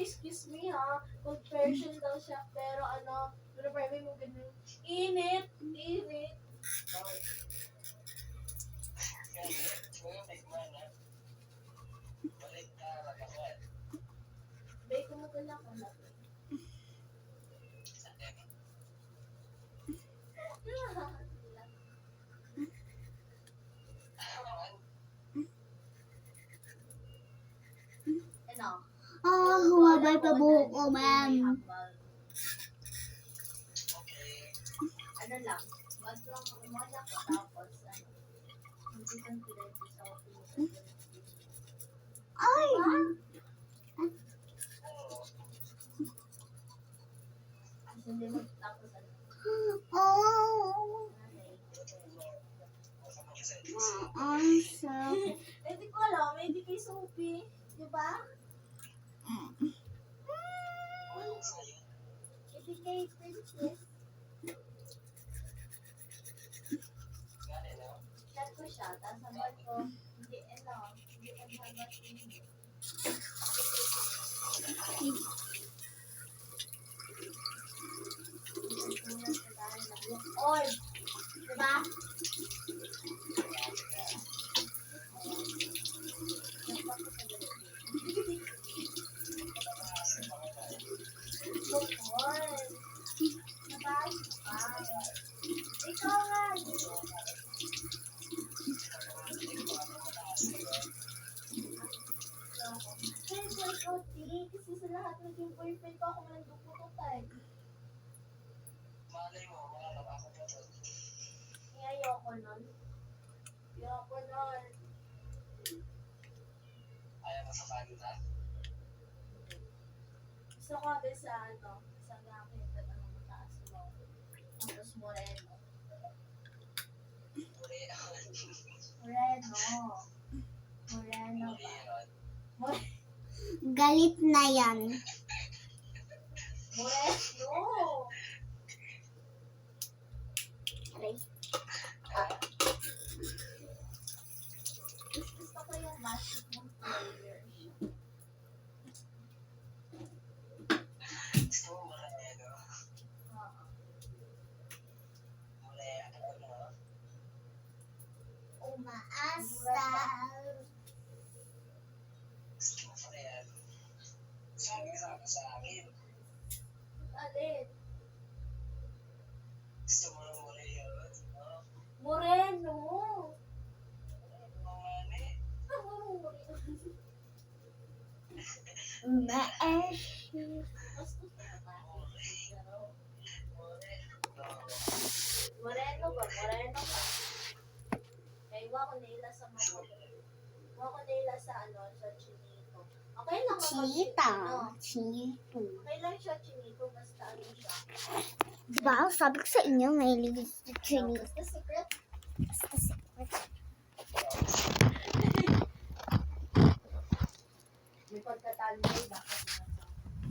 excuse me ha. Cold version daw siya, pero ano, pero parang mo ganun. Init! Init! Wow. Bay, kumagala ko na. Ano? Humabay pa buhok ko, ma'am. Ano lang, wag lang umala ko tapos ano. Hindi confident sa opinion. Ay! Hindi mo tapos ano. Oh! Ang sarap. Eh, di ko alam, may di kay Sophie. Di ba? Hindi kay Princess. Chat ko siya, tapos sabi ko, hindi, ano, hindi ang hagat hindi. Oy! Di ba? Ikaw nga. Kasi sa lahat naging boyfriend ko ako nagdupututay. Ayoko nun. Ayoko nun. Gusto ko abis sa ano, sa nakakita ng mataas mo. Tapos moreno. Moreno ba? Galit na yan. Moreno! Aray. Gusto ko yung basketball player. Umaasa. Alin? Moreno! Umaasa. Moreno ba? Moreno ba? Kaya iwa ko nila sa mga. Iwa ko nila sa ano, sa chinito. Okay lang kapag Chita. ano. Chito. Okay lang siya chinito, basta ano siya. Diba? Sabi ko sa inyo, may ligis sa chinito. Basta secret. Basta secret. May pagkatalo bakit